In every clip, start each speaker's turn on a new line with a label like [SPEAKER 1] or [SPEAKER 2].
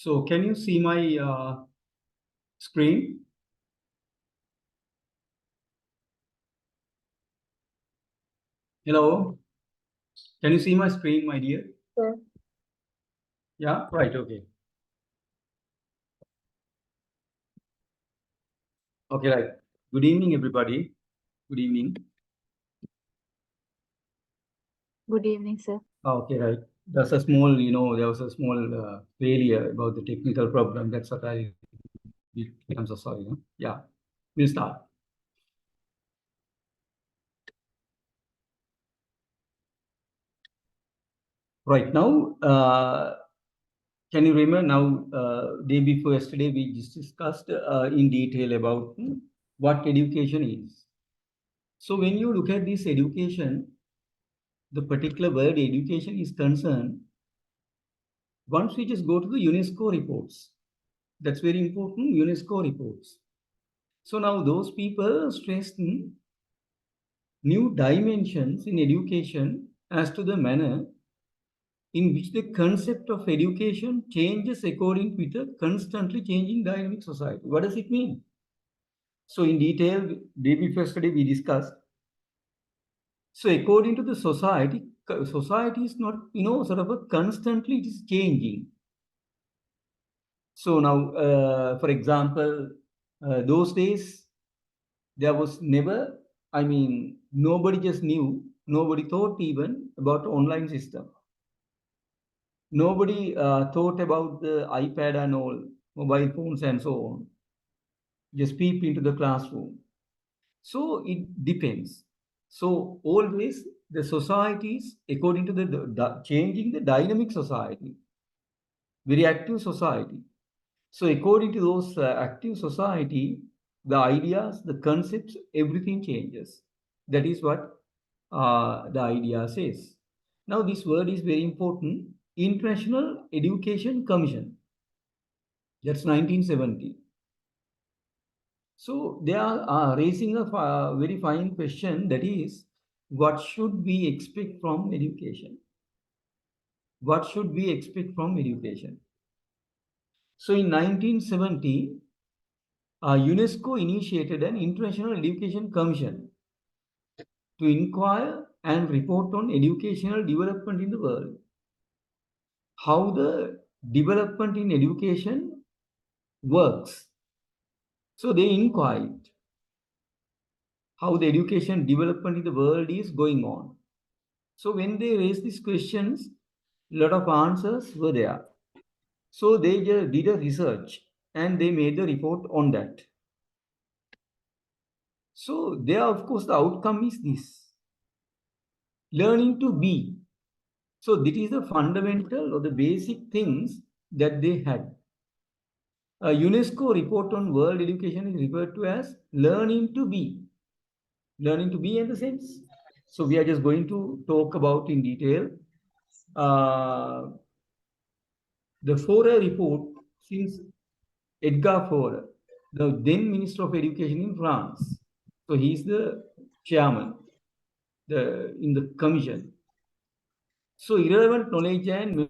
[SPEAKER 1] So can you see my screen? Hello? Can you see my screen, my dear?
[SPEAKER 2] Sure.
[SPEAKER 1] Yeah, right, okay. Okay, right. Good evening, everybody. Good evening.
[SPEAKER 2] Good evening, sir.
[SPEAKER 1] Okay, right. There was a small failure about the technical problem. That's what I'm so sorry. Yeah, we'll start. Right now, can you remember now, day before yesterday, we just discussed in detail about what education is. So when you look at this education, the particular word education is concerned, once we just go to the UNESCO reports, that's very important, UNESCO reports. So now those people stressed new dimensions in education as to the manner in which the concept of education changes according with a constantly changing dynamic society. What does it mean? So in detail, day before yesterday we discussed. So according to the society is not, sort of a constantly it is changing. So now, for example, those days, there was never, nobody just knew, nobody thought even about online system. Nobody thought about the iPad and all, mobile phones and so on. Just peep into the classroom. So it depends. So always the societies, according to the changing the dynamic society, very active society. So according to those active society, the ideas, the concepts, everything changes. That is what the idea says. Now this word is very important. International Education Commission. That's 1970. So they are raising a very fine question, that is, what should we expect from education? What should we expect from education? So in 1970, UNESCO initiated an International Education Commission to inquire and report on educational development in the world. How the development in education works. So they inquired how the education development in the world is going on. So when they raised these questions, a lot of answers were there. So they just did a research and they made a report on that. So there, of course, the outcome is this: learning to be. So this is the fundamental or the basic things that they had. A UNESCO report on world education is referred to as learning to be. Learning to be in the sense. So we are just going to talk about in detail. The Faure report, since Edgar Faure, the then Minister of Education in France. So he is the chairman in the commission. So irrelevant knowledge and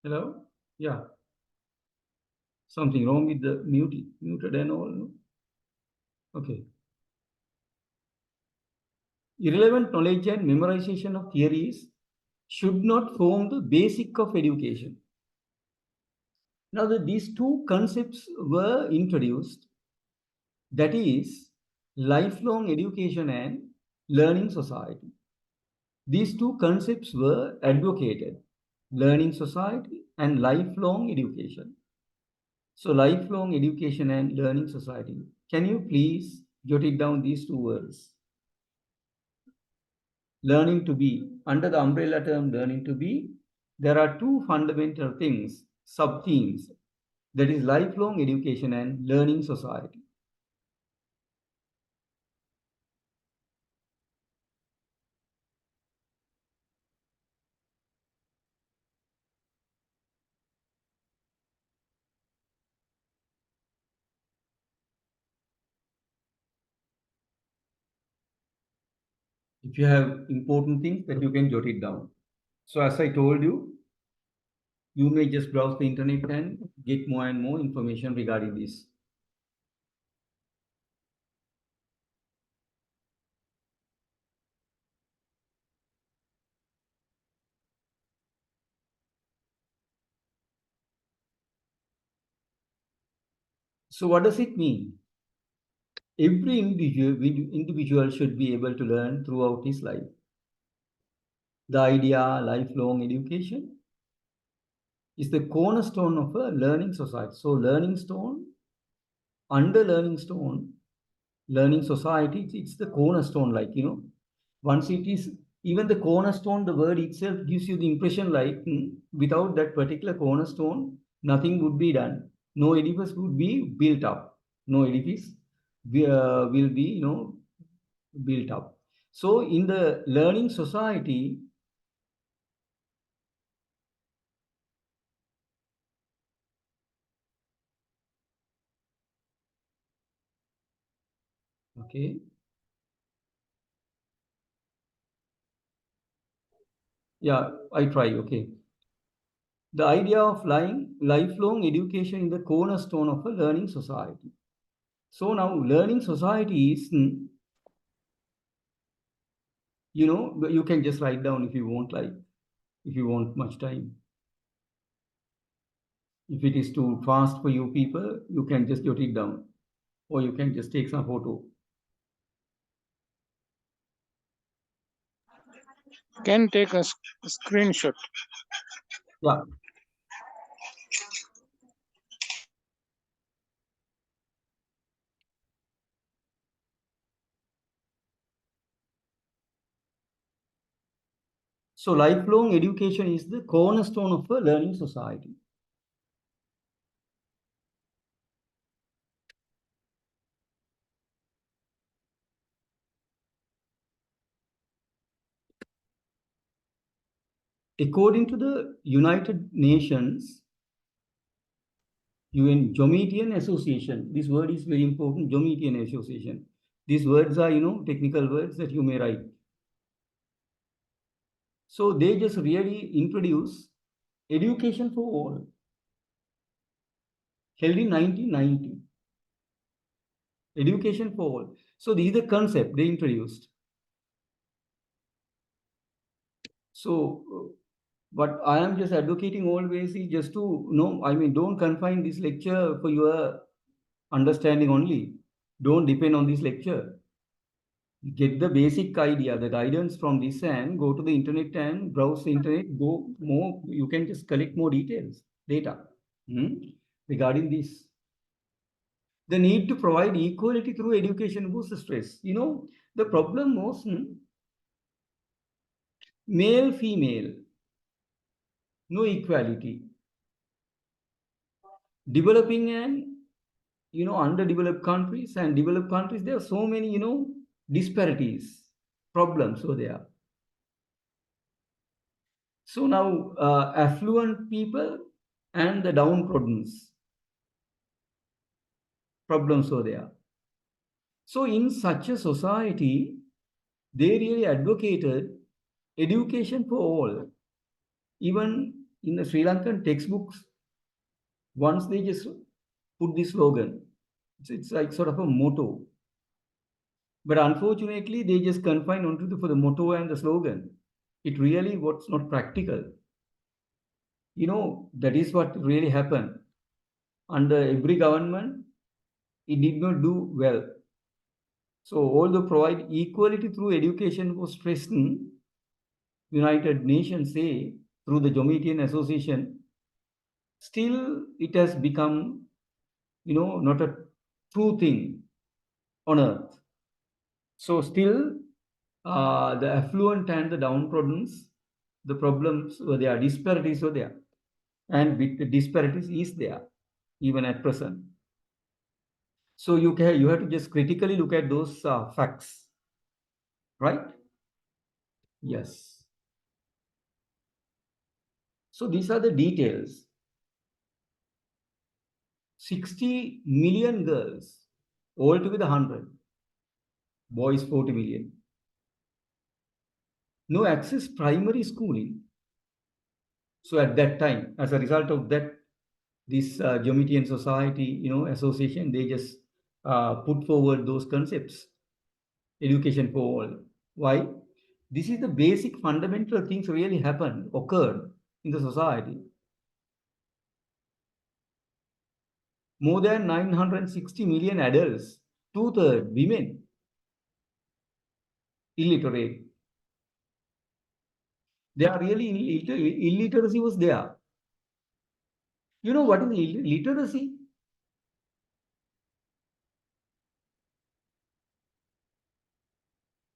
[SPEAKER 1] hello? Yeah. Something wrong with the muted and all. No? Okay. Irrelevant knowledge and memorization of theories should not form the basic of education. Now that these two concepts were introduced, that is lifelong education and learning society. These two concepts were advocated: learning society and lifelong education. So lifelong education and learning society. Can you please jot it down, these two words? Learning to be. Under the umbrella term learning to be, there are two fundamental things, sub-themes, that is lifelong education and learning society. If you have important things, that you can jot it down. So as I told you, you may just browse the internet and get more and more information regarding this. So what does it mean? Every individual should be able to learn throughout his life. The idea lifelong education is the cornerstone of a learning society. So under learning society, it's the cornerstone, like, once it is, even the cornerstone, the word itself gives you the impression like, without that particular cornerstone, nothing would be done. No edifice would be built up. No edifice will be, built up. So in the learning society, okay, yeah, I try, okay. The idea of lifelong education is the cornerstone of a learning society. So now learning society is, you can just write down if you want, like, if you want much time. If it is too fast for you people, you can just jot it down, or you can just take some photo.
[SPEAKER 3] Can take a screenshot.
[SPEAKER 1] Yeah. So lifelong education is the cornerstone of a learning society. According to the United Nations, UN Geometian Association, this word is very important, Geometian Association. These words are, technical words that you may write. So they just really introduce education for all, held in 1990. Education for all. So this is the concept they introduced. So what I am just advocating always is just to don't confine this lecture for your understanding only. Don't depend on this lecture. Get the basic idea, the guidance from this, and go to the internet and browse the internet, go more, you can just collect more details, data regarding this. The need to provide equality through education boosts stress. The problem was male, female, no equality. Developing and, underdeveloped countries and developed countries, there are so many, disparities, problems over there. So now, affluent people and the downtrodden, problems over there. So in such a society, they really advocated education for all. Even in the Sri Lankan textbooks, once they just put this slogan, it's like sort of a motto. But unfortunately, they just confine onto for the motto and the slogan. It really what's not practical. That is what really happened. Under every government, it did not do well. So although provide equality through education was stressed, United Nations say through the Geometian Association, still it has become, not a true thing on earth. So still, the affluent and the downtrodden, the problems were there, disparities were there, and with the disparities is there even at present. So you have to just critically look at those facts, right? Yes. So these are the details. 60 million girls, altogether 100, boys 40 million. no access primary schooling. So at that time, as a result of that, this Geometrian Society, association, they just put forward those concepts, education for all. Why? This is the basic fundamental things really occurred in the society. More than 960 million adults, 2/3 women, illiterate. They are really illiteracy was there. You know what is literacy?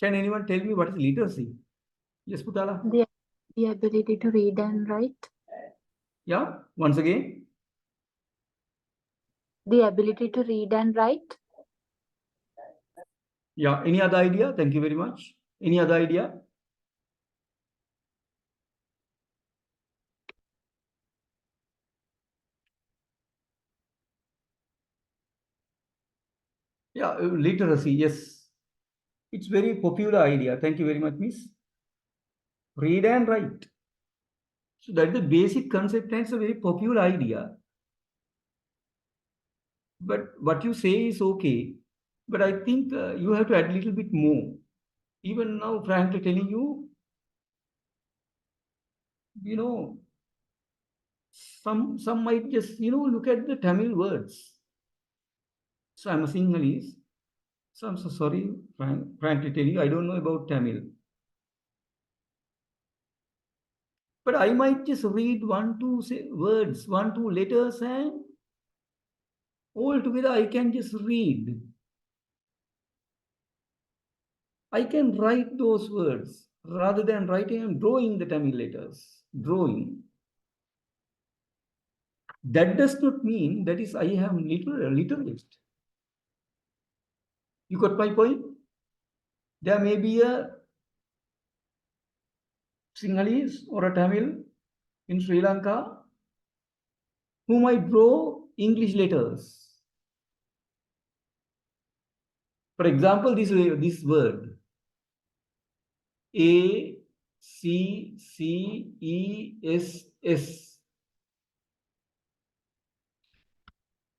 [SPEAKER 1] Can anyone tell me what is literacy? Yes, Putala.
[SPEAKER 2] The ability to read and write.
[SPEAKER 1] Yeah, once again.
[SPEAKER 2] The ability to read and write.
[SPEAKER 1] Yeah, any other idea? Thank you very much. Any other idea? Yeah, literacy, yes. It's very popular idea. Thank you very much, miss. Read and write. So that is the basic concept and it's a very popular idea. But what you say is okay. But I think you have to add a little bit more. Even now, frankly telling you, some might just, look at the Tamil words. So I'm a Sinhalese. So I'm so sorry, frankly telling you, I don't know about Tamil. But I might just read 1-2 words, 1-2 letters, and all together I can just read. I can write those words rather than writing and drawing the Tamil letters. Drawing. That does not mean that is I am literalist. You got my point? There may be a Sinhalese or a Tamil in Sri Lanka who might draw English letters. For example, this word A C C E S S.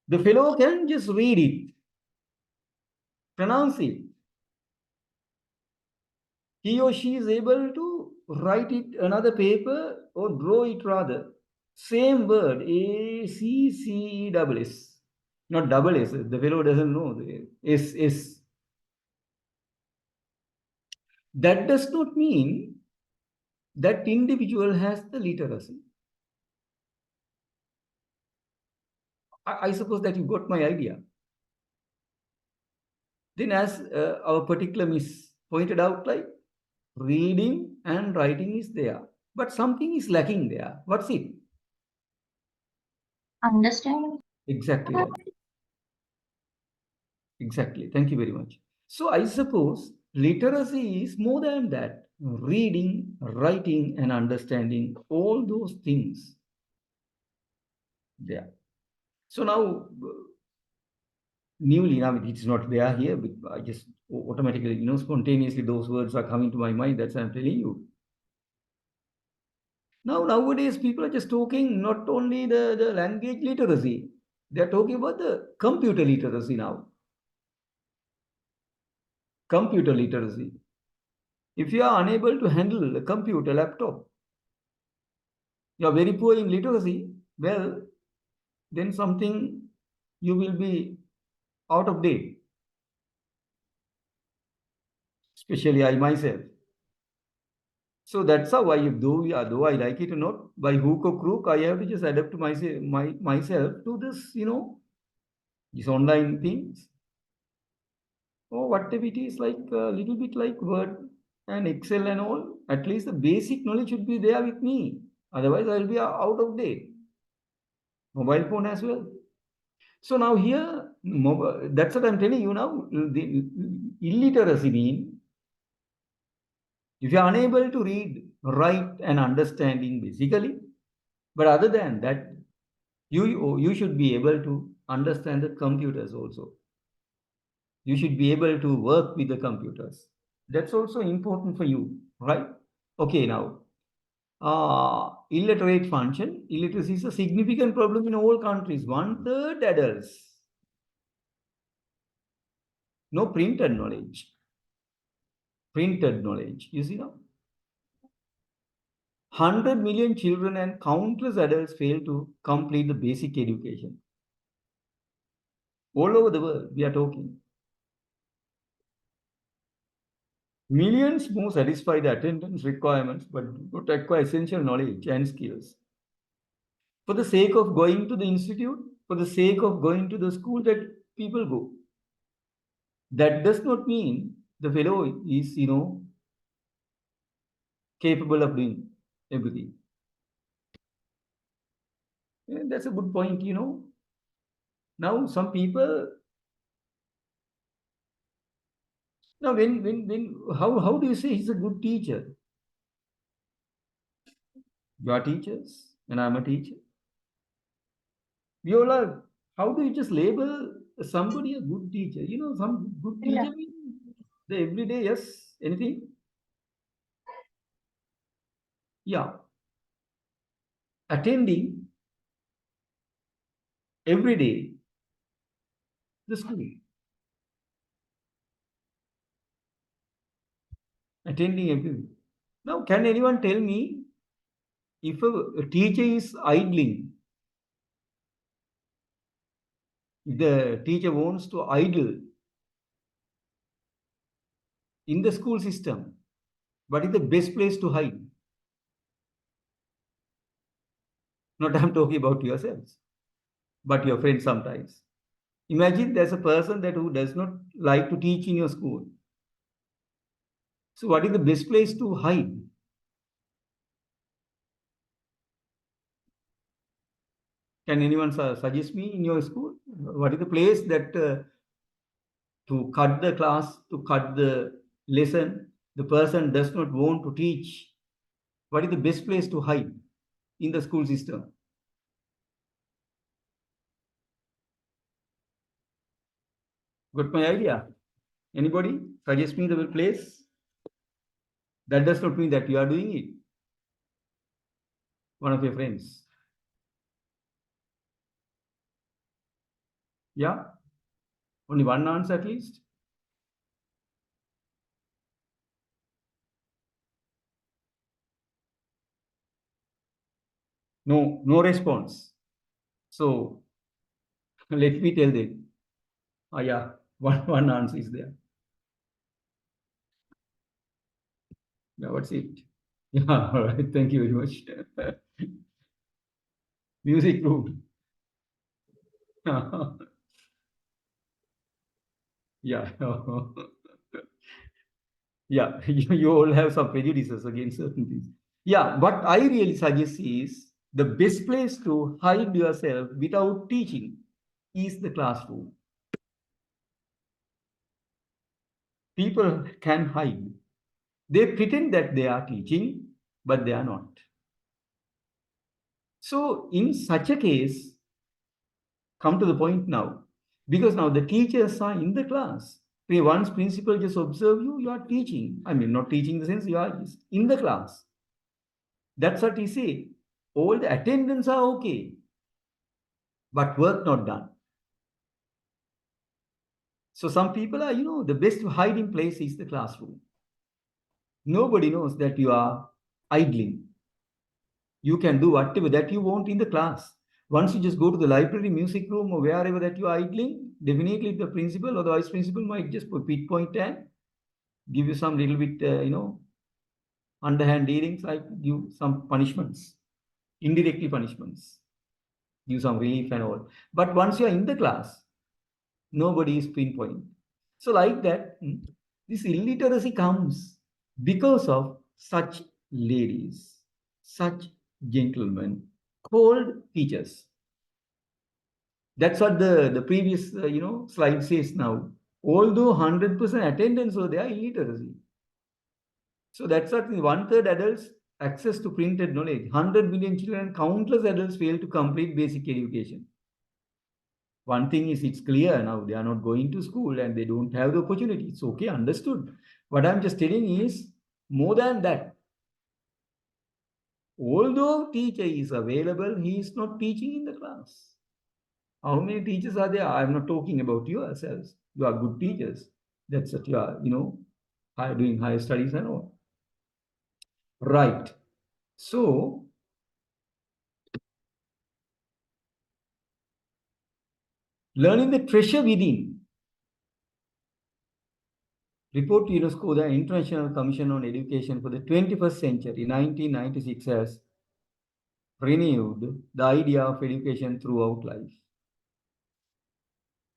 [SPEAKER 1] The fellow can just read it, pronounce it. He or she is able to write it another paper or draw it rather. Same word, ACCESS. Not double S. The fellow doesn't know the S. That does not mean that individual has the literacy. I suppose that you got my idea. Then as our particular miss pointed out, like reading and writing is there, but something is lacking there. What's it?
[SPEAKER 2] Understanding.
[SPEAKER 1] Exactly right. Exactly. Thank you very much. So I suppose literacy is more than that. Reading, writing, and understanding all those things. Yeah. So now, newly, now it's not there here, but I just automatically, spontaneously those words are coming to my mind. That's what I'm telling you. Now, nowadays, people are just talking not only the language literacy, they're talking about the computer literacy now. Computer literacy. If you are unable to handle a computer, laptop, you are very poor in literacy, well, then something you will be out of date. Especially I myself. So that's how though I like it or not, by hook or crook, I have to just adapt to myself to this, these online things. Or whatever it is, like a little bit like Word and Excel and all. At least the basic knowledge should be there with me. Otherwise, I'll be out of date. Mobile phone as well. So now here, that's what I'm telling you now. The illiteracy means if you're unable to read, write, and understanding basically, but other than that, you should be able to understand the computers also. You should be able to work with the computers. That's also important for you, right? Okay, now, illiterate function. Illiteracy is a significant problem in all countries. 1/3 adults. No printed knowledge. Printed knowledge. You see now? 100 million children and countless adults fail to complete the basic education. All over the world, we are talking. Millions more satisfy the attendance requirements, but do not acquire essential knowledge and skills. For the sake of going to the institute, for the sake of going to the school that people go. That does not mean the fellow is, capable of doing everything. And that's a good point, Now, some people, now how do you say he's a good teacher? You are teachers, and I'm a teacher. We all are. How do you just label somebody a good teacher? Some good teacher means the everyday, yes, anything? Yeah. Attending every day the school. Attending every day. Now, can anyone tell me if a teacher is idling? If the teacher wants to idle in the school system, what is the best place to hide? Not I'm talking about yourselves, but your friends sometimes. Imagine there's a person who does not like to teach in your school. So what is the best place to hide? Can anyone suggest me in your school? What is the place that to cut the class, to cut the lesson, the person does not want to teach? What is the best place to hide in the school system? Got my idea? Anybody suggest me the place? That does not mean that you are doing it. One of your friends. Yeah? Only one answer at least? No response. So let me tell them. Yeah, one answer is there. Yeah, what's it? Yeah, all right. Thank you very much. Music room. Yeah. Yeah, you all have some prejudices against certain things. Yeah, what I really suggest is the best place to hide yourself without teaching is the classroom. People can hide. They pretend that they are teaching, but they are not. So in such a case, come to the point now, because now the teachers are in the class. Once principal just observe you, you are teaching. I mean, not teaching in the sense you are just in the class. That's what he say. All the attendance are okay, but work not done. So some people are, the best hiding place is the classroom. Nobody knows that you are idling. You can do whatever that you want in the class. Once you just go to the library, music room, or wherever that you are idling, definitely the principal or the vice principal might just pinpoint and give you some little bit, underhand dealings, like give some punishments, indirectly punishments, give some relief and all. But once you are in the class, nobody is pinpoint. So like that, this illiteracy comes because of such ladies, such gentlemen called teachers. That's what the previous slide says now. Although 100% attendance was there, illiteracy. So that's what 1/3 adults access to printed knowledge. 100 million children and countless adults fail to complete basic education. One thing is, it's clear now they are not going to school and they don't have the opportunity. It's okay, understood. What I'm just telling is more than that. although teacher is available, he is not teaching in the class. How many teachers are there? I'm not talking about yourselves. You are good teachers. That's what you are, doing higher studies and all. Right. So, learning the treasure within. Report to UNESCO, the International Commission on Education for the 21st Century, 1996, has renewed the idea of education throughout life.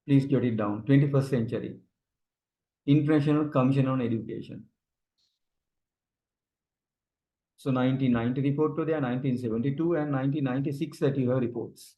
[SPEAKER 1] Please jot it down. 21st Century, International Commission on Education. So 1990 report to there, 1972 and 1996 that you have reports.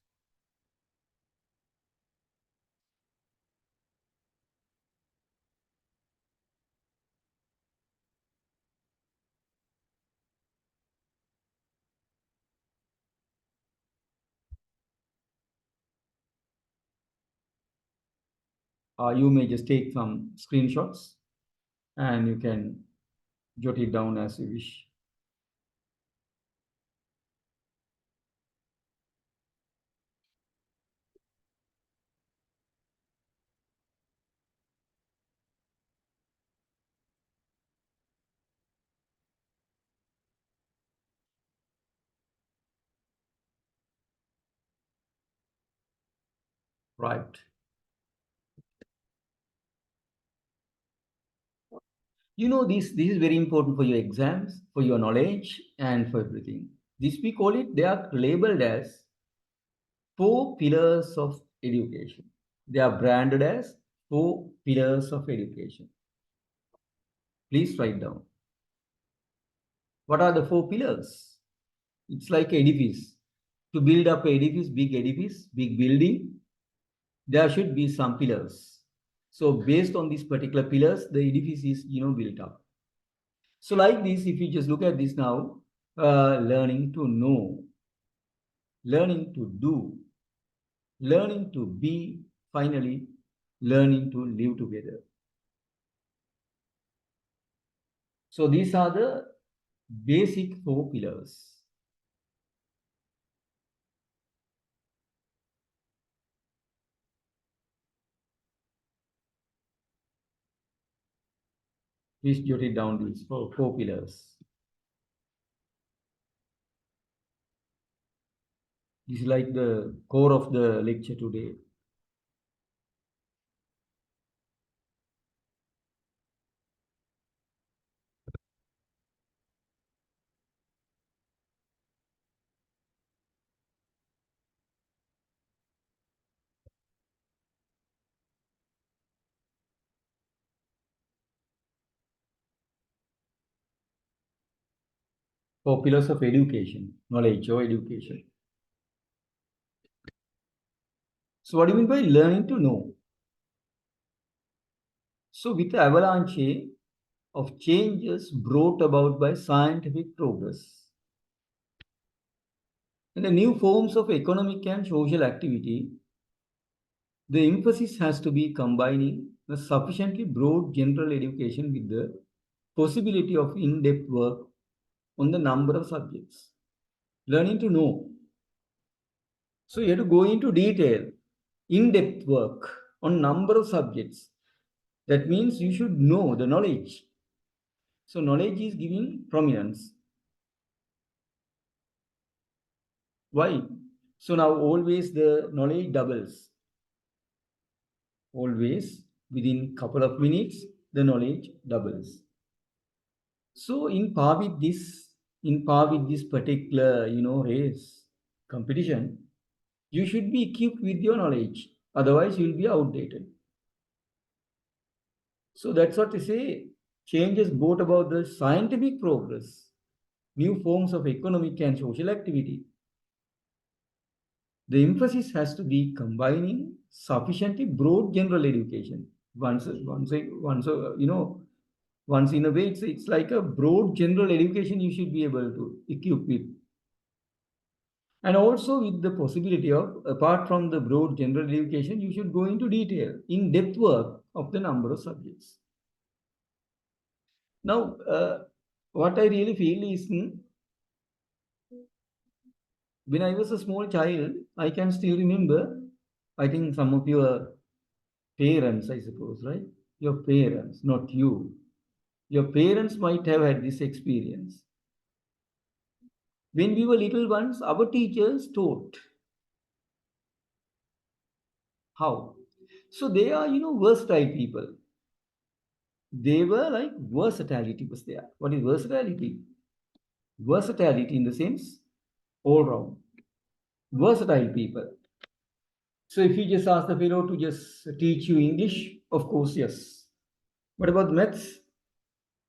[SPEAKER 1] You may just take some screenshots and you can jot it down as you wish. Right. This is very important for your exams, for your knowledge, and for everything. This we call it, they are labeled as 4 pillars of education. They are branded as 4 pillars of education. Please write down. What are the 4 pillars? It's like edifice. To build up an edifice, big building, there should be some pillars. So based on these particular pillars, the edifice is, built up. So like this, if you just look at this now, learning to know, learning to do, learning to be, finally, learning to live together. So these are the basic 4 pillars. Please jot it down, these 4 pillars. This is like the core of the lecture today. For pillars of education, knowledge or education. So what do you mean by learning to know? So with the avalanche of changes brought about by scientific progress and the new forms of economic and social activity, the emphasis has to be combining a sufficiently broad general education with the possibility of in-depth work on the number of subjects. Learning to know. So you have to go into detail, in-depth work on number of subjects. That means you should know the knowledge. So knowledge is giving prominence. Why? So now always the knowledge doubles. Always within couple of minutes, the knowledge doubles. So in par with this particular, race competition, you should be equipped with your knowledge. Otherwise, you'll be outdated. So that's what they say. Changes brought about the scientific progress, new forms of economic and social activity. The emphasis has to be combining sufficiently broad general education. Once in a way, it's like a broad general education you should be able to equip with. And also with the possibility of, apart from the broad general education, you should go into detail, in-depth work of the number of subjects. Now, what I really feel is, When I was a small child, I can still remember, I think some of your parents, I suppose, right? Your parents, not you. Your parents might have had this experience. When we were little ones, our teachers taught how. So they are, versatile people. They were like versatility was there. What is versatility? Versatility in the sense all round. Versatile people. So if you just ask the fellow to just teach you English, of course, yes. What about maths?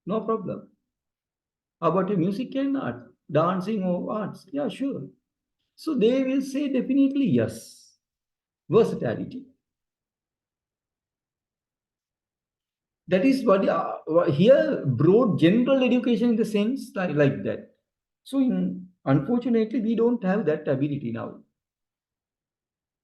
[SPEAKER 1] No problem. How about your music and art, dancing or arts? Yeah, sure. So they will say definitely yes. Versatility. That is what here broad general education in the sense like that. So unfortunately, we don't have that ability now.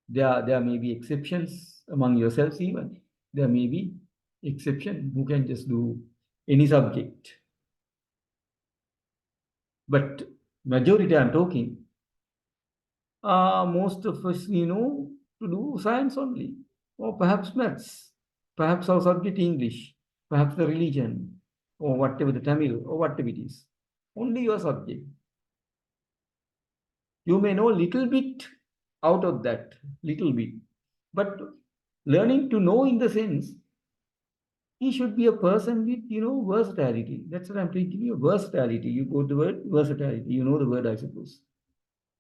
[SPEAKER 1] There may be exceptions among yourselves even. There may be exception who can just do any subject. But majority I'm talking, most of us, to do science only, or perhaps maths, perhaps our subject English, perhaps the religion, or whatever the Tamil, or whatever it is. Only your subject. You may know little bit out of that, little bit. But learning to know in the sense, he should be a person with, versatility. That's what I'm thinking you, versatility. You go the word versatility. You know the word, I suppose.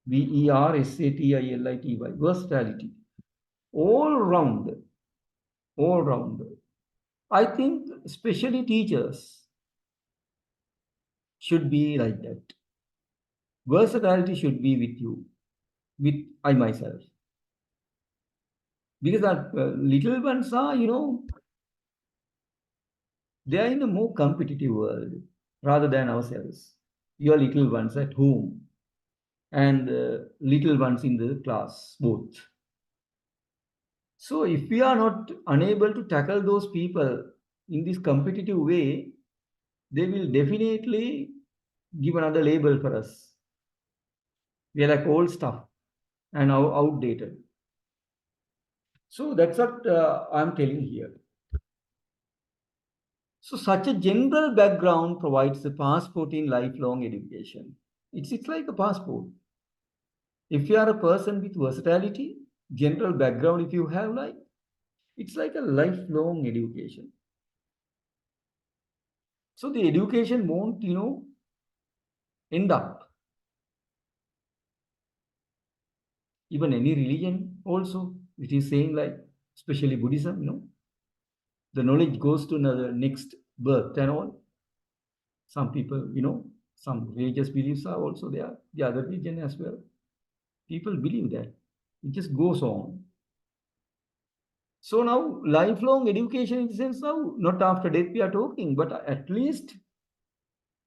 [SPEAKER 1] Versatily, versatility. All round, all round. I think especially teachers should be like that. Versatility should be with you, with I myself. Because our little ones are, they are in a more competitive world rather than ourselves. Your little ones at home and little ones in the class, both. So if we are not unable to tackle those people in this competitive way, they will definitely give another label for us. We are like old stuff and outdated. So that's what I'm telling here. So such a general background provides a passport in lifelong education. It's like a passport. If you are a person with versatility, general background, if you have like, it's like a lifelong education. So the education won't, end up. Even any religion also, it is saying like, especially Buddhism, the knowledge goes to another next birth and all. Some people, some religious beliefs are also there, the other religion as well. People believe that. It just goes on. So now lifelong education in the sense now, not after death we are talking, but at least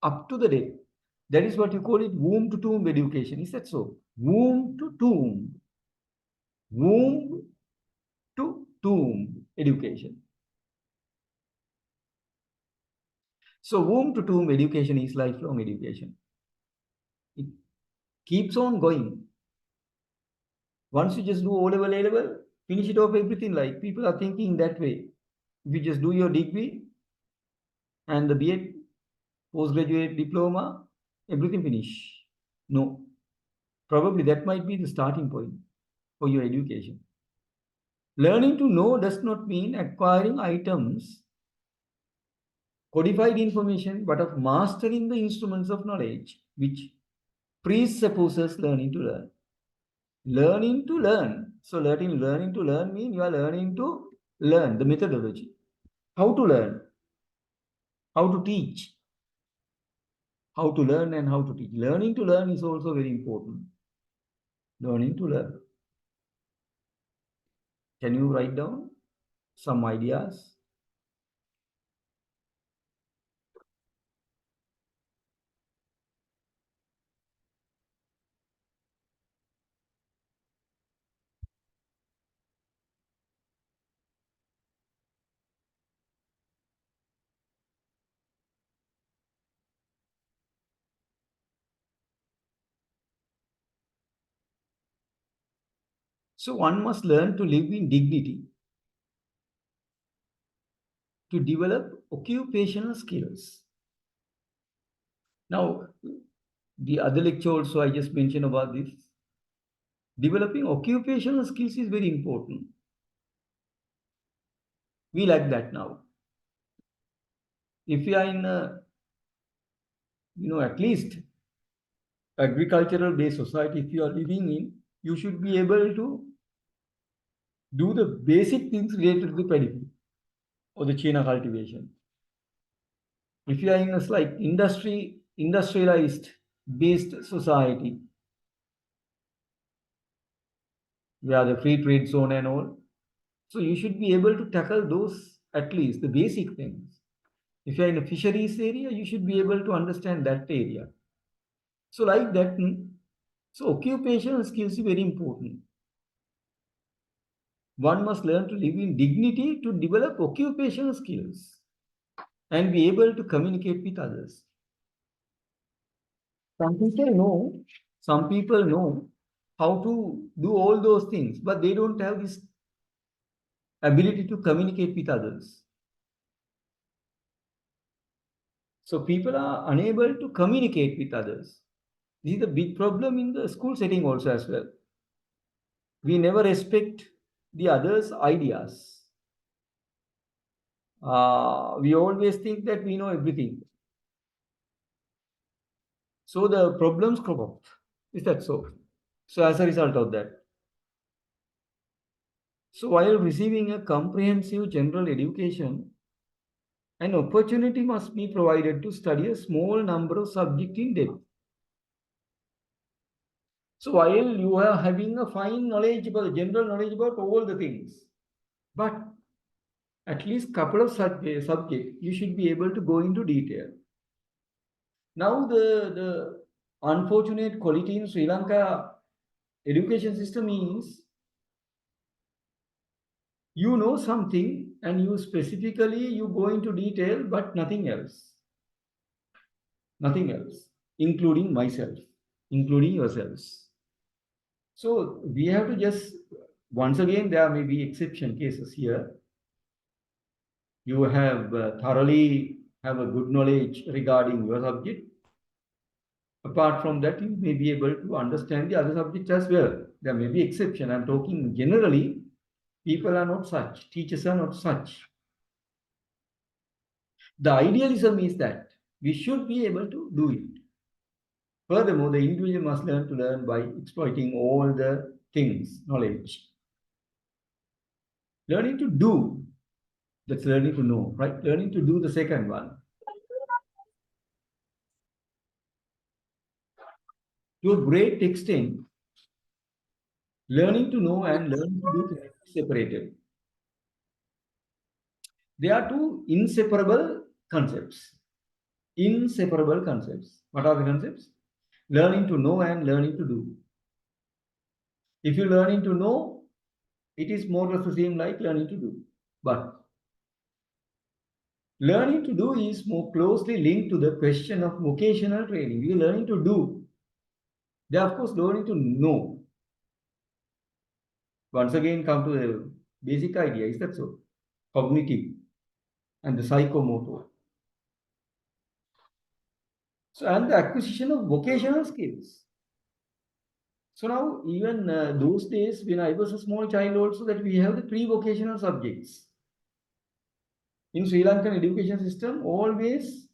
[SPEAKER 1] up to the death. That is what you call it womb to tomb education. Is that so? Womb to tomb. Womb to tomb education. So womb to tomb education is lifelong education. It keeps on going. Once you just do O-level, A-level, finish it off everything, like people are thinking that way. If you just do your degree and the B.Ed, postgraduate diploma, everything finish. No. Probably that might be the starting point for your education. Learning to know does not mean acquiring items, codified information, but of mastering the instruments of knowledge, which presupposes learning to learn. Learning to learn. So learning to learn means you are learning to learn the methodology. How to learn, how to teach, how to learn and how to teach. Learning to learn is also very important. Learning to learn. Can you write down some ideas? So one must learn to live in dignity, to develop occupational skills. Now, the other lecture also I just mentioned about this. Developing occupational skills is very important. We like that now. If you are in a, at least agricultural based society, if you are living in, you should be able to do the basic things related to the paddy or the China cultivation. If you are in a like industrialized based society, where the free trade zone and all, so you should be able to tackle those, at least the basic things. If you are in a fisheries area, you should be able to understand that area. So like that, so occupational skills is very important. One must learn to live in dignity to develop occupational skills and be able to communicate with others. Some people know how to do all those things, but they don't have this ability to communicate with others. So people are unable to communicate with others. This is a big problem in the school setting also as well. We never respect the others' ideas. We always think that we know everything. So the problems crop up. Is that so? So as a result of that. So while receiving a comprehensive general education, an opportunity must be provided to study a small number of subjects in depth. So while you are having a fine knowledge about general knowledge about all the things, but at least couple of subjects you should be able to go into detail. Now the unfortunate quality in Sri Lanka education system is you know something and you specifically you go into detail, but nothing else. Nothing else, including myself, including yourselves. So we have to just, once again, there may be exception cases here. You have thoroughly have a good knowledge regarding your subject. Apart from that, you may be able to understand the other subjects as well. There may be exception. I'm talking generally, people are not such, teachers are not such. The idealism is that we should be able to do it. Furthermore, the individual must learn by exploiting all the things, knowledge. Learning to do, that's learning to know, right? Learning to do the second one. To a great extent, learning to know and learning to do can be separated. They are two inseparable concepts. Inseparable concepts. What are the concepts? Learning to know and learning to do. If you're learning to know, it is more or less the same like learning to do. But learning to do is more closely linked to the question of vocational training. You're learning to do. They are, of course, learning to know. Once again, come to the basic idea. Is that so? Cognitive and the psychomotor. So, and the acquisition of vocational skills. So now, even those days when I was a small child also, that we have the pre-vocational subjects. In Sri Lankan education system, always,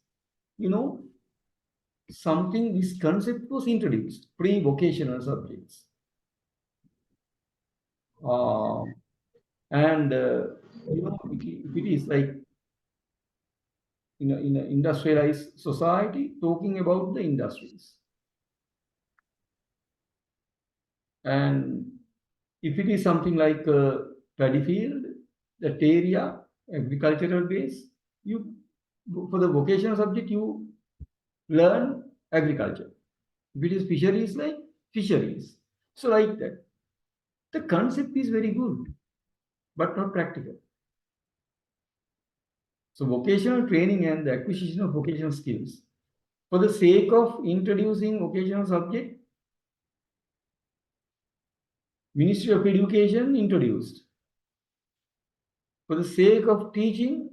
[SPEAKER 1] something, this concept was introduced, pre-vocational subjects. And, if it is like, in an industrialized society, talking about the industries. And if it is something like a paddy field, that area, agricultural base, you, for the vocational subject, you learn agriculture. If it is fisheries, like fisheries. So like that. The concept is very good, but not practical. So vocational training and the acquisition of vocational skills, for the sake of introducing vocational subject, Ministry of Education introduced. For the sake of teaching,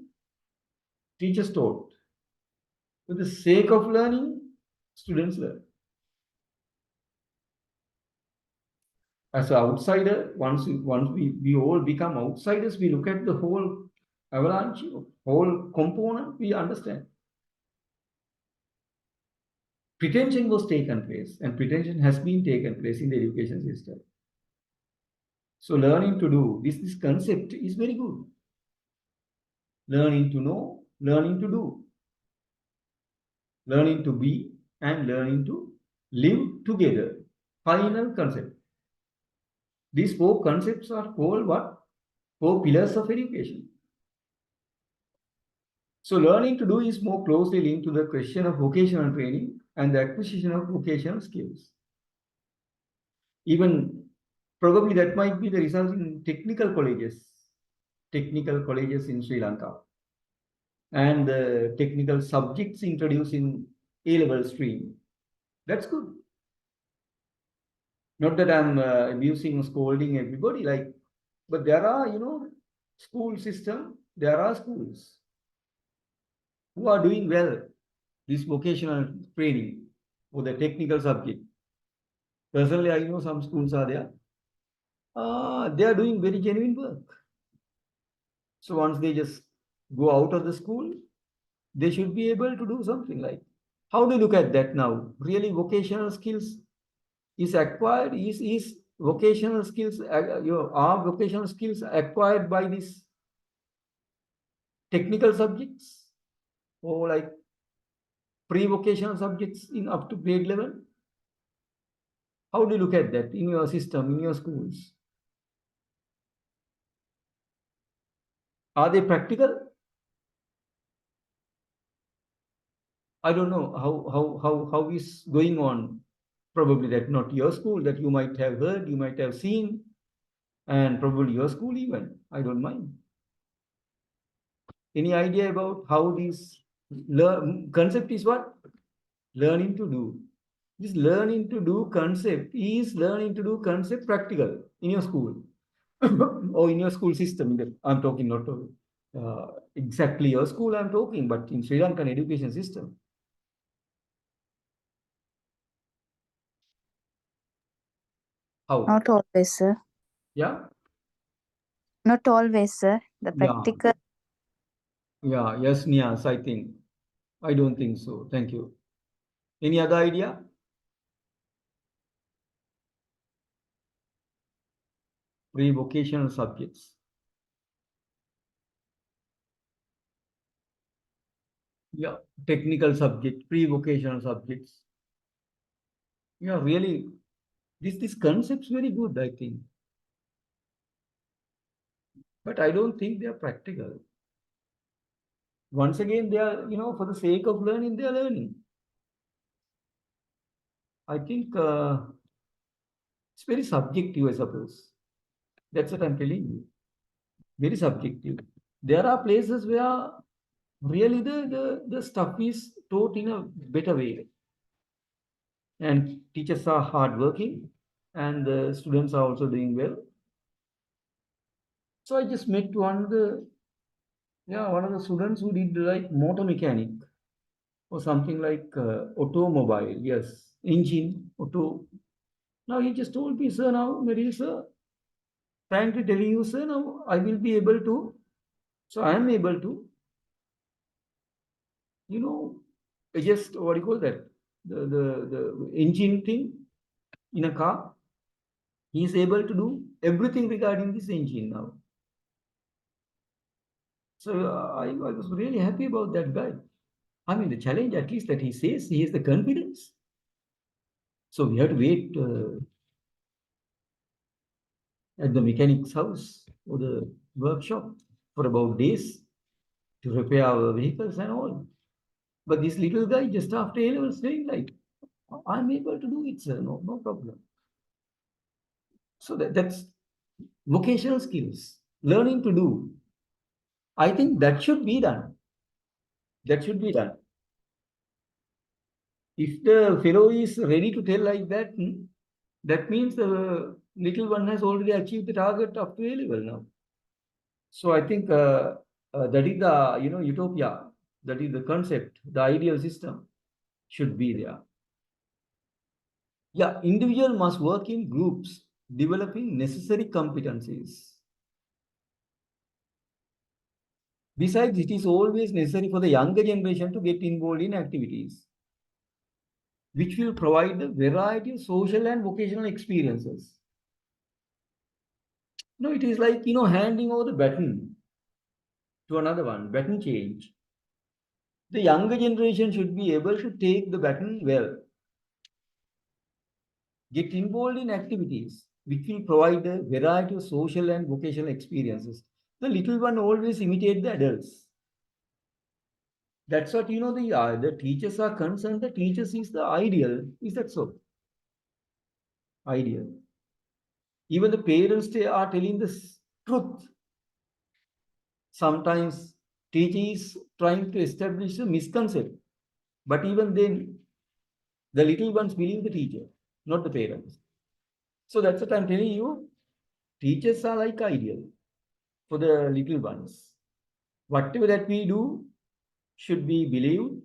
[SPEAKER 1] teachers taught. For the sake of learning, students learn. As an outsider, once we all become outsiders, we look at the whole avalanche, whole component, we understand. Pretension was taken place, and pretension has been taken place in the education system. So learning to do, this concept is very good. Learning to know, learning to do. Learning to be, and learning to live together. Final concept. These 4 concepts are called what? 4 pillars of education. So learning to do is more closely linked to the question of vocational training and the acquisition of vocational skills. Even probably that might be the result in technical colleges in Sri Lanka, and the technical subjects introduced in A-level stream. That's good. Not that I'm abusing or scolding everybody, but there are, school system, there are schools who are doing well this vocational training or the technical subject. Personally, I know some schools are there. They are doing very genuine work. So once they just go out of the school, they should be able to do something like. How do you look at that now? Really, vocational skills is acquired. Is vocational skills are vocational skills acquired by these technical subjects, or like pre-vocational subjects in up to grade level? How do you look at that in your system, in your schools? Are they practical? I don't know how is going on. Probably that not your school, that you might have heard, you might have seen, and probably your school even. I don't mind. Any idea about how this concept is what? Learning to do. This learning to do concept is learning to do concept practical in your school or in your school system. I'm talking not exactly your school I'm talking, but in Sri Lankan education system. How?
[SPEAKER 4] Not always, sir.
[SPEAKER 1] Yeah?
[SPEAKER 4] Not always, sir. The
[SPEAKER 1] Yeah.
[SPEAKER 4] practical.
[SPEAKER 1] Yeah, yes, Nias, I think. I don't think so. Thank you. Any other idea? Pre-vocational subjects. Yeah, technical subject, pre-vocational subjects. Yeah, really, this concept's very good, I think. But I don't think they are practical. Once again, they are, for the sake of learning, they are learning. I think it's very subjective, I suppose. That's what I'm telling you. Very subjective. There are places where really the stuff is taught in a better way. And teachers are hardworking, and the students are also doing well. So I just met one of the students who did like motor mechanic or something like automobile, yes, engine, auto. Now he just told me, sir, now, Meril sir, frankly telling you, sir, now I will be able to, so I am able to, just what do you call that? The engine thing in a car. He is able to do everything regarding this engine now. So I was really happy about that guy. I mean, the challenge at least that he says he has the confidence. So we had to wait at the mechanic's house or the workshop for about days to repair our vehicles and all. But this little guy just after A was saying like, I'm able to do it, sir, no problem. So that's vocational skills, learning to do. I think that should be done. That should be done. If the fellow is ready to tell like that, that means the little one has already achieved the target up to A level now. So I think that is the utopia, that is the concept, the ideal system should be there. Yeah, individual must work in groups, developing necessary competencies. Besides, it is always necessary for the younger generation to get involved in activities which will provide a variety of social and vocational experiences. No, it is like, handing over the baton to another one, baton change. The younger generation should be able to take the baton well, get involved in activities which will provide a variety of social and vocational experiences. The little one always imitate the adults. That's what, the teachers are concerned. The teachers is the ideal. Is that so? Ideal. Even the parents, they are telling the truth. Sometimes teaching is trying to establish a misconception. But even then, the little ones believe the teacher, not the parents. So that's what I'm telling you. Teachers are like ideal for the little ones. Whatever that we do should be believed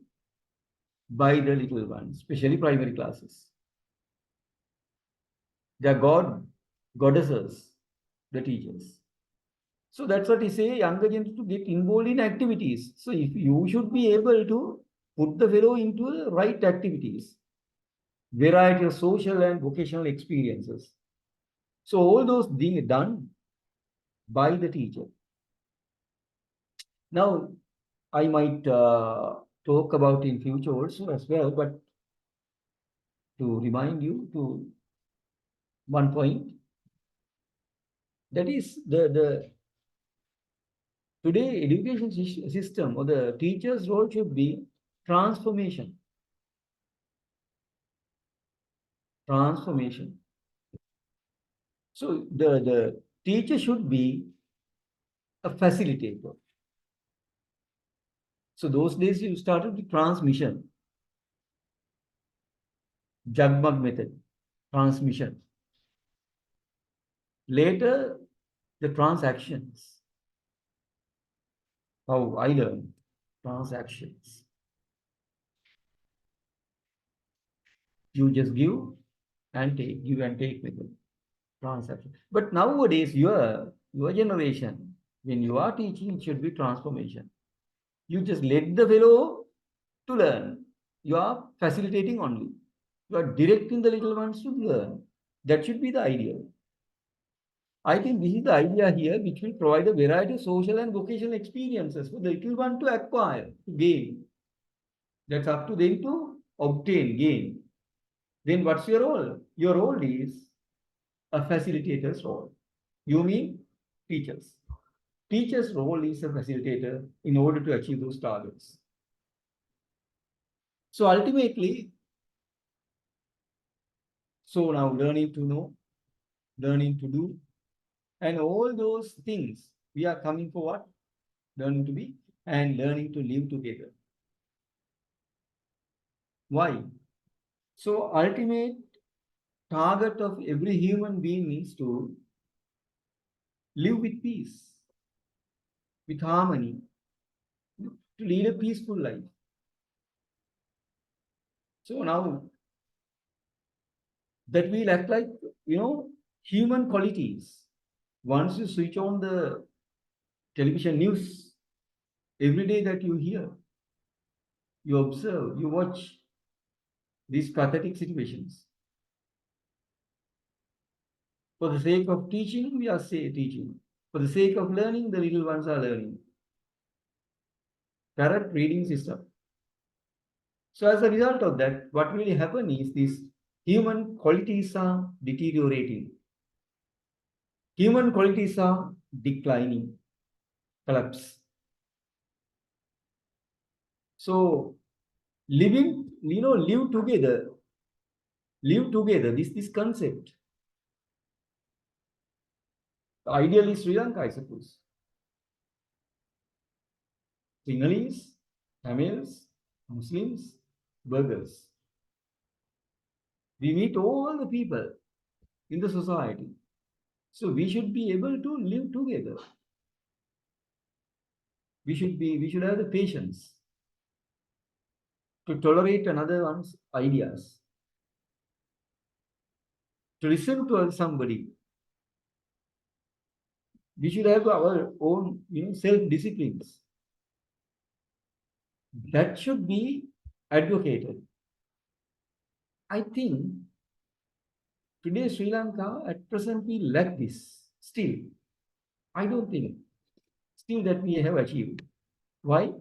[SPEAKER 1] by the little ones, especially primary classes. They are goddesses, the teachers. So that's what he say, younger generation to get involved in activities. So if you should be able to put the fellow into the right activities, variety of social and vocational experiences. So all those being done by the teacher. Now, I might talk about in future also as well, but to remind you to one point, that is the today education system or the teacher's role should be transformation. Transformation. So the teacher should be a facilitator. So those days you started with transmission. Jagmag method, transmission. Later, the transactions. How I learned transactions. You just give and take method. Transaction. But nowadays, your generation, when you are teaching, it should be transformation. You just let the fellow to learn. You are facilitating only. You are directing the little ones to learn. That should be the ideal. I think this is the idea here, which will provide a variety of social and vocational experiences for the little one to acquire, to gain. That's up to them to obtain, gain. Then what's your role? Your role is a facilitator's role. You mean teachers. Teacher's role is a facilitator in order to achieve those targets. So ultimately, so now learning to know, learning to do, and all those things, we are coming for what? Learning to be and learning to live together. Why? So ultimate target of every human being is to live with peace, with harmony, to lead a peaceful life. So now that will act like, human qualities. Once you switch on the television news, every day that you hear, you observe, you watch these pathetic situations. For the sake of teaching, we are teaching. For the sake of learning, the little ones are learning. Correct reading system. So as a result of that, what will happen is these human qualities are deteriorating. Human qualities are declining, collapse. So living, live together, this concept. Ideally Sri Lanka, I suppose. Sinhalese, Tamils, Muslims, Burghers. We meet all the people in the society. So we should be able to live together. We should have the patience to tolerate another one's ideas, to listen to somebody. We should have our own, self-disciplines. That should be advocated. I think today Sri Lanka at present we lack this. Still, I don't think still that we have achieved. Why?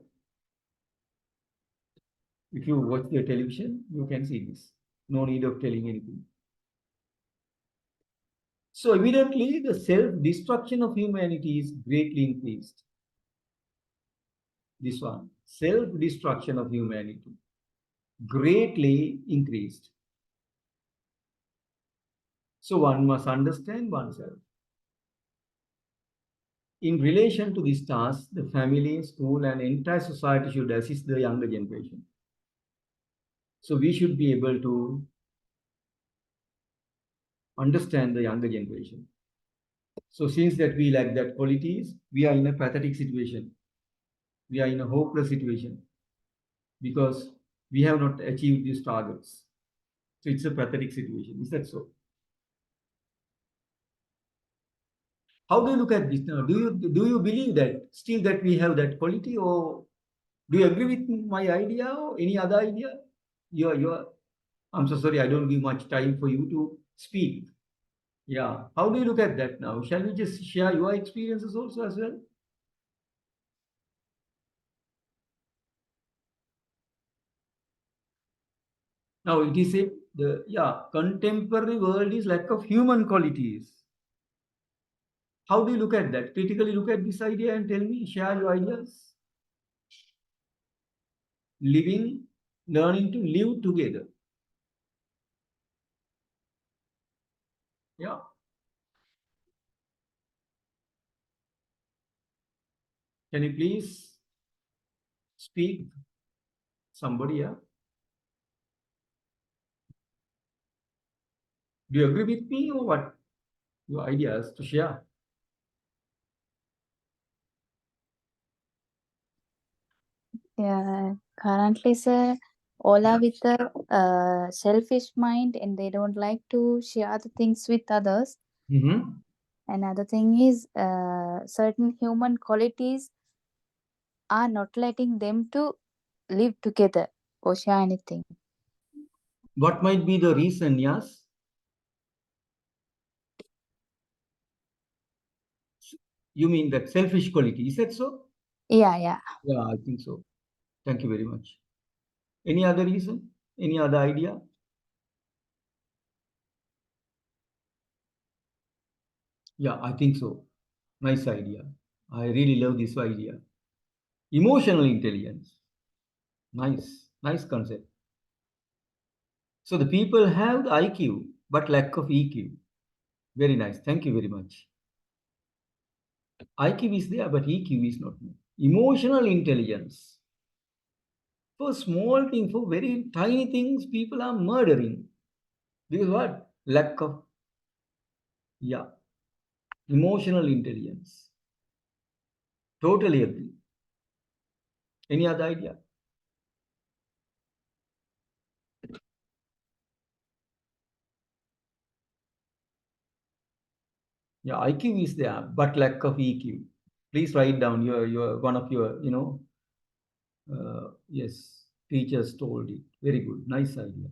[SPEAKER 1] If you watch the television, you can see this. No need of telling anything. So evidently, the self-destruction of humanity is greatly increased. This one, self-destruction of humanity, greatly increased. So one must understand oneself. In relation to this task, the family, school, and entire society should assist the younger generation. So we should be able to understand the younger generation. So since that we lack that qualities, we are in a pathetic situation. We are in a hopeless situation because we have not achieved these targets. So it's a pathetic situation. Is that so? How do you look at this now? Do you believe that still that we have that quality, or do you agree with my idea or any other idea? I'm so sorry, I don't give much time for you to speak. Yeah. How do you look at that now? Shall we just share your experiences also as well? Now it is the contemporary world is lack of human qualities. How do you look at that? Critically look at this idea and tell me, share your ideas. Learning to live together. Yeah. Can you please speak? Somebody, yeah? Do you agree with me or what? Your ideas to share?
[SPEAKER 4] Yeah, currently, sir, all are with a selfish mind and they don't like to share the things with others.
[SPEAKER 1] Mm-hmm.
[SPEAKER 4] Another thing is, certain human qualities are not letting them to live together or share anything.
[SPEAKER 1] What might be the reason, yes? You mean that selfish quality, is that so?
[SPEAKER 4] Yeah, yeah.
[SPEAKER 1] Yeah, I think so. Thank you very much. Any other reason? Any other idea? Yeah, I think so. Nice idea. I really love this idea. Emotional intelligence. Nice concept. So the people have the IQ, but lack of EQ. Very nice. Thank you very much. IQ is there, but EQ is not there. Emotional intelligence. For small things, for very tiny things, people are murdering. Because what? Lack of, yeah, emotional intelligence. Totally agree. Any other idea? Yeah, IQ is there, but lack of EQ. Please write down your one of your, yes, teachers told it. Very good. Nice idea.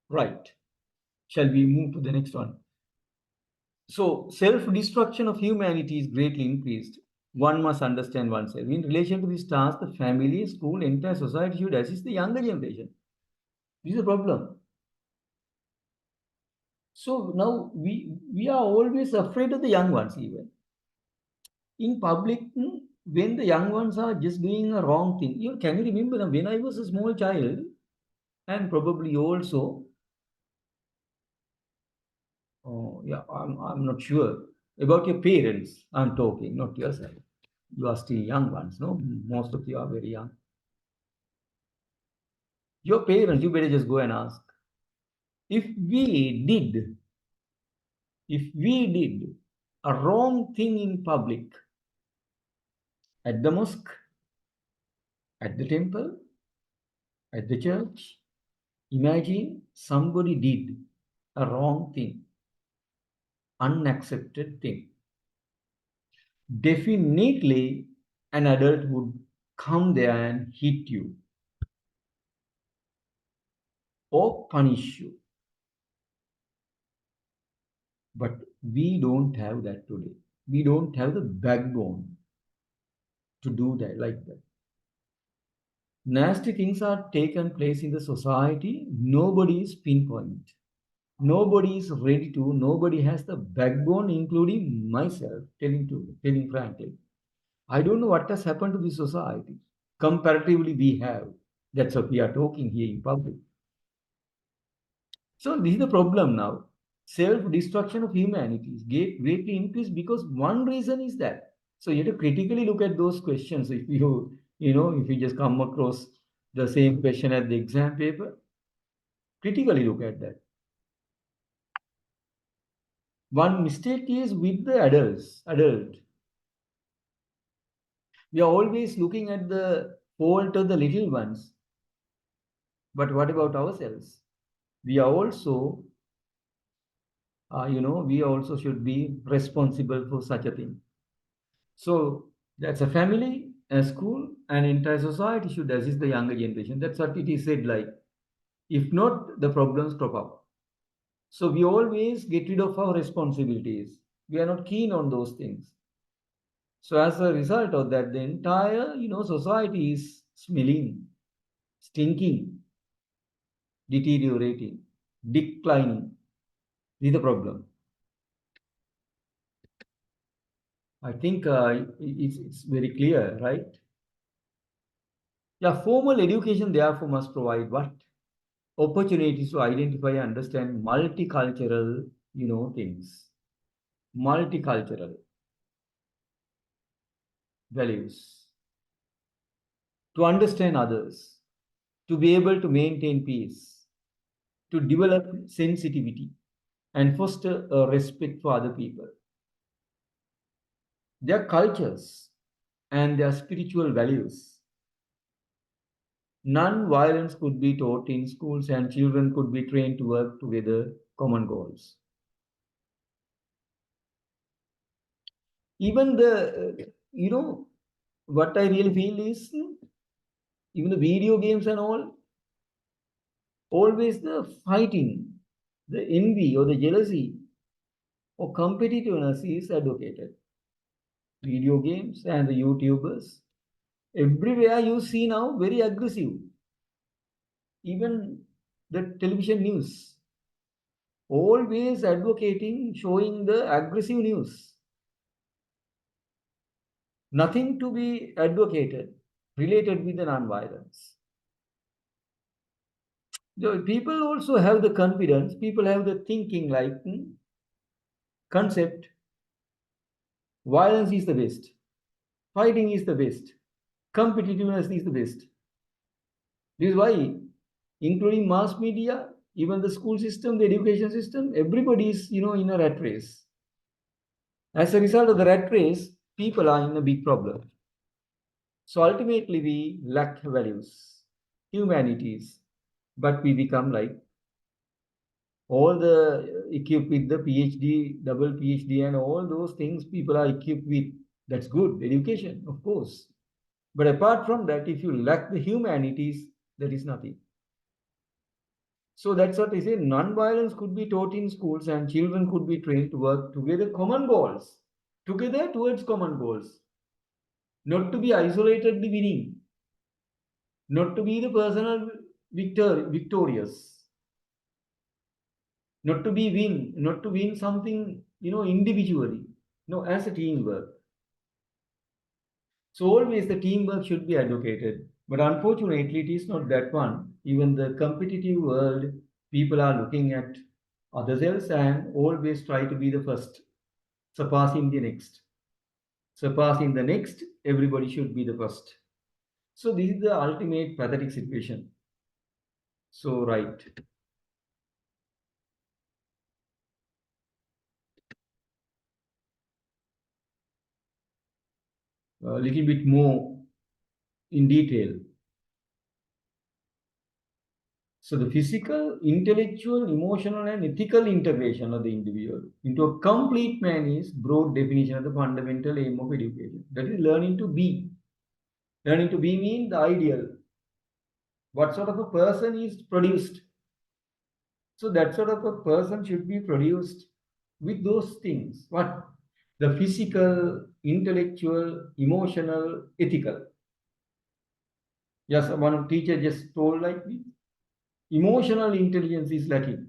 [SPEAKER 1] Right. Shall we move to the next one? So, self-destruction of humanity is greatly increased. One must understand oneself. In relation to this task, the family, school, entire society should assist the younger generation. This is a problem. So now we are always afraid of the young ones even. In public, when the young ones are just doing a wrong thing, can you remember when I was a small child, and probably also, oh yeah, I'm not sure about your parents. I'm talking, not yourself. You are still young ones, no? Most of you are very young. Your parents, you better just go and ask. If we did a wrong thing in public, at the mosque, at the temple, at the church, imagine somebody did a wrong thing, unaccepted thing. Definitely an adult would come there and hit you or punish you. But we don't have that today. We don't have the backbone to do that like that. Nasty things are taken place in the society. Nobody is pinpoint. Nobody is ready to. Nobody has the backbone, including myself. Telling frankly, I don't know what has happened to the society. Comparatively, we have. That's what we are talking here in public. So this is the problem now. Self-destruction of humanity is greatly increased because one reason is that. So you have to critically look at those questions. If if you just come across the same question at the exam paper, critically look at that. One mistake is with the adult. We are always looking at the fault of the little ones. But what about ourselves? We are also, we also should be responsible for such a thing. So that's a family, a school, and entire society should assist the younger generation. That's what it is said like. If not, the problems crop up. So we always get rid of our responsibilities. We are not keen on those things. So as a result of that, the entire, society is smelling, stinking, deteriorating, declining. This is the problem. I think it's very clear, right? Yeah, formal education therefore must provide what? Opportunities to identify and understand multicultural, things, multicultural values, to understand others, to be able to maintain peace, to develop sensitivity, and foster a respect for other people, their cultures, and their spiritual values. Non-violence could be taught in schools, and children could be trained to work together, common goals. Even what I really feel is even the video games and all, always the fighting, the envy or the jealousy or competitiveness is advocated. Video games and the YouTubers, everywhere you see now very aggressive. Even the television news, always advocating, showing the aggressive news. Nothing to be advocated related with the non-violence. People also have the confidence, people have the thinking like concept. Violence is the best. Fighting is the best. Competitiveness is the best. This is why, including mass media, even the school system, the education system, everybody is, in a rat race. As a result of the rat race, people are in a big problem. So ultimately, we lack values, humanities, but we become like all the equipped with the PhD, double PhD, and all those things people are equipped with. That's good education, of course. But apart from that, if you lack the humanities, there is nothing. So that's what I say. Non-violence could be taught in schools, and children could be trained to work together, common goals, together towards common goals. Not to be isolatedly winning, not to be the personal victorious, not to win something, individually, no, as a teamwork. So always the teamwork should be advocated. But unfortunately, it is not that one. Even the competitive world, people are looking at others else and always try to be the first, surpassing the next. Surpassing the next, everybody should be the first. So this is the ultimate pathetic situation. So right. A little bit more in detail. So the physical, intellectual, emotional, and ethical integration of the individual into a complete man is broad definition of the fundamental aim of education. That is learning to be. Learning to be means the ideal. What sort of a person is produced? So that sort of a person should be produced with those things. What? The physical, intellectual, emotional, ethical. Yes, one teacher just told like this. Emotional intelligence is lacking.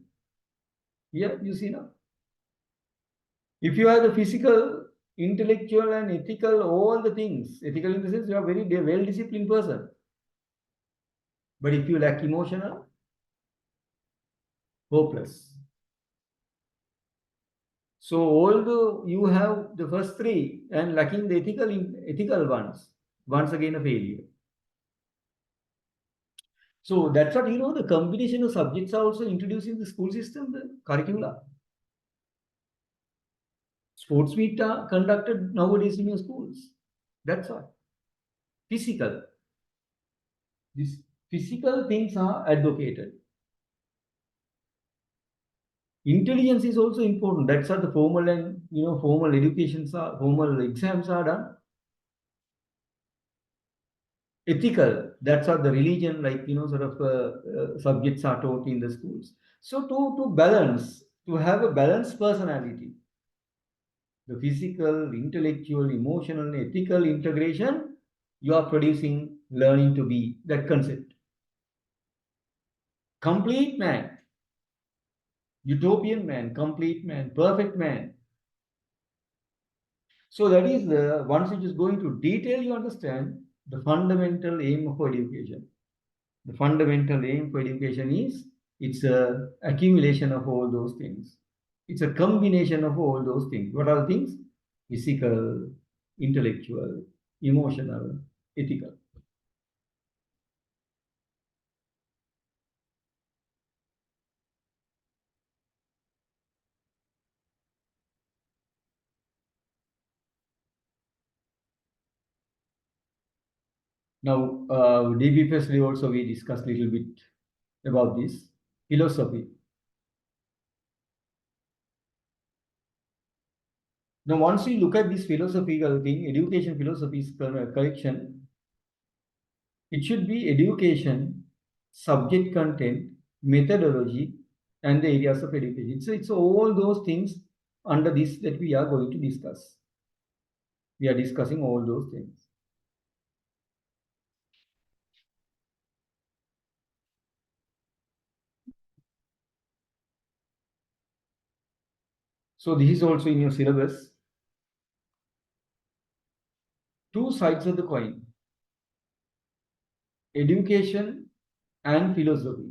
[SPEAKER 1] Here, you see now. If you have the physical, intellectual, and ethical, all the things, ethical in the sense you are very well-disciplined person. But if you lack emotional, hopeless. So although you have the first three and lacking the ethical ones, once again a failure. So that's what, the combination of subjects are also introduced in the school system, the curricula. Sports meet are conducted nowadays in your schools. That's all. Physical. These physical things are advocated. Intelligence is also important. That's how the formal and formal educations are, formal exams are done. Ethical, that's how the religion, like sort of subjects are taught in the schools. So to balance, to have a balanced personality, the physical, intellectual, emotional, ethical integration, you are producing learning to be that concept. Complete man, utopian man, complete man, perfect man. So that is once it is going to detail, you understand the fundamental aim of education. The fundamental aim for education is it's a accumulation of all those things. It's a combination of all those things. What are the things? Physical, intellectual, emotional, ethical. Now, DB Festival also we discussed a little bit about this philosophy. Now, once we look at this philosophical thing, education philosophy's collection, it should be education, subject content, methodology, and the areas of education. So it's all those things under this that we are going to discuss. We are discussing all those things. So this is also in your syllabus. Two sides of the coin. Education and philosophy.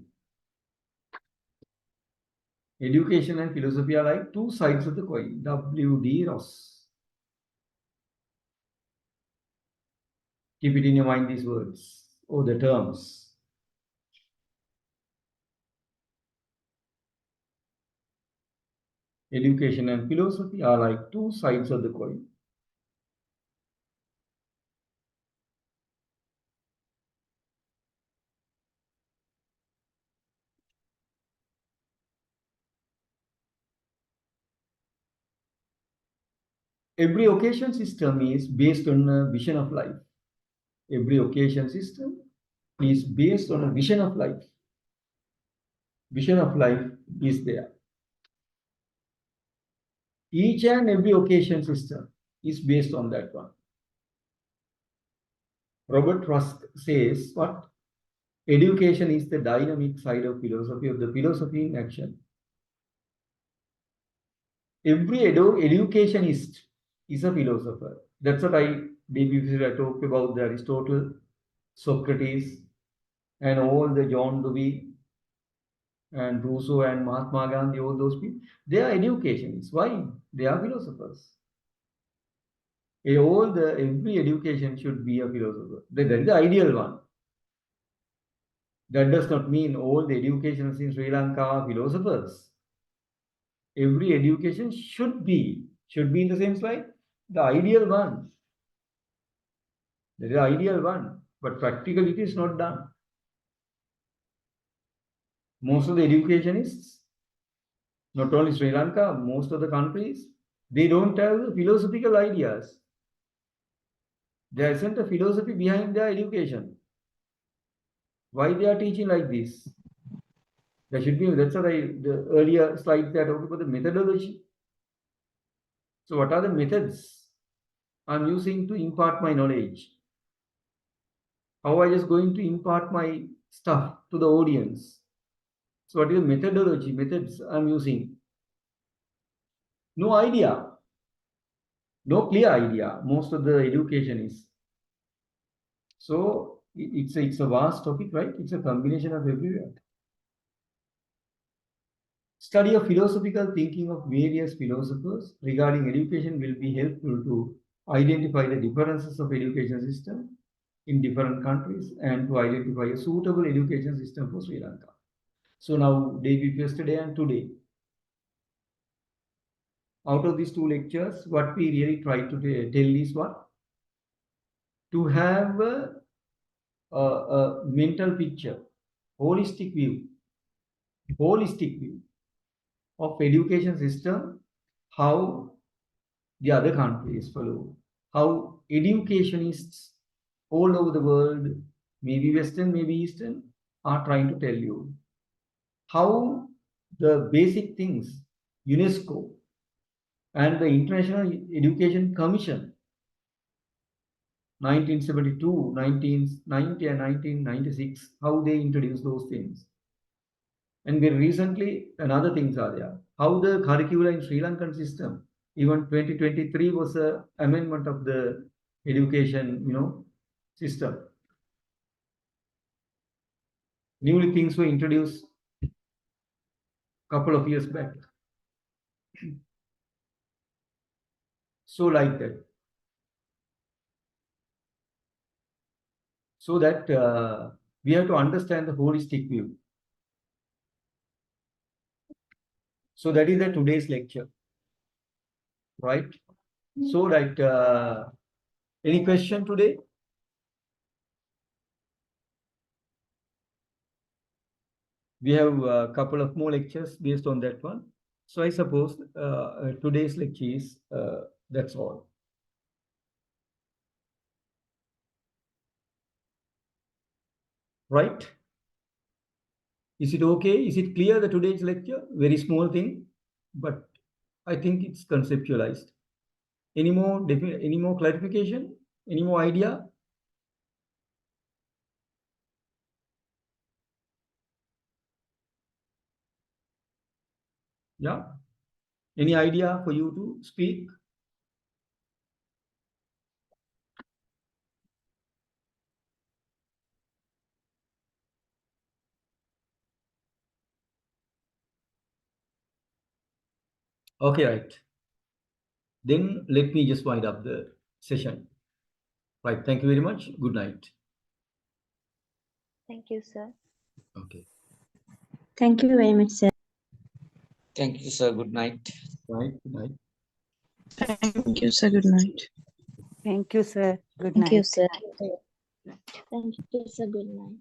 [SPEAKER 1] Education and philosophy are like two sides of the coin. W.D. Ross. Keep it in your mind, these words or the terms. Education and philosophy are like two sides of the coin. Every occasion system is based on a vision of life. Every occasion system is based on a vision of life. Vision of life is there. Each and every occasion system is based on that one. Robert Rusk says what? Education is the dynamic side of the philosophy in action. Every educationist is a philosopher. That's what I talked about the Aristotle, Socrates, and all the John Dewey and Rousseau and Mahatma Gandhi, all those people. They are educationists. Why? They are philosophers. Every education should be a philosopher. That is the ideal one. That does not mean all the educations in Sri Lanka are philosophers. Every education should be in the same slide, the ideal one. That is the ideal one, but practically it is not done. Most of the educationists, not only Sri Lanka, most of the countries, they don't have the philosophical ideas. There isn't a philosophy behind their education. Why they are teaching like this? There should be, that's what the earlier slides that talked about the methodology. So what are the methods I'm using to impart my knowledge? How I just going to impart my stuff to the audience? So what is the methodology, methods I'm using? No idea. No clear idea. Most of the education is. So it's a vast topic, right? It's a combination of everywhere. Study of philosophical thinking of various philosophers regarding education will be helpful to identify the differences of education system in different countries and to identify a suitable education system for Sri Lanka. So now, day before yesterday and today, out of these two lectures, what we really try to tell is what? To have a mental picture, holistic view of education system, how the other countries follow, how educationists all over the world, maybe Western, maybe Eastern, are trying to tell you how the basic things, UNESCO and the International Education Commission, 1972, 1990 and 1996, how they introduced those things. And very recently, another things are there. How the curricula in Sri Lankan system, even 2023 was an amendment of the education, system. Newly things were introduced a couple of years back. So like that. So that we have to understand the holistic view. So that is the today's lecture, right? So that any question today? We have a couple of more lectures based on that one. So I suppose today's lecture is that's all. Right? Is it okay? Is it clear that today's lecture? Very small thing, but I think it's conceptualized. Any more clarification? Any more idea? Yeah. Any idea for you to speak? Okay, right. Then let me just wind up the session. Right. Thank you very much. Good night.
[SPEAKER 2] Thank you, sir.
[SPEAKER 1] Okay.
[SPEAKER 5] Thank you very much, sir.
[SPEAKER 6] Thank you, sir. Good night.
[SPEAKER 1] Right. Good night.
[SPEAKER 5] Thank you, sir. Good night.
[SPEAKER 7] Thank you, sir. Good
[SPEAKER 4] Thank you,
[SPEAKER 7] night.
[SPEAKER 4] sir.
[SPEAKER 2] Thank you, sir. Good night.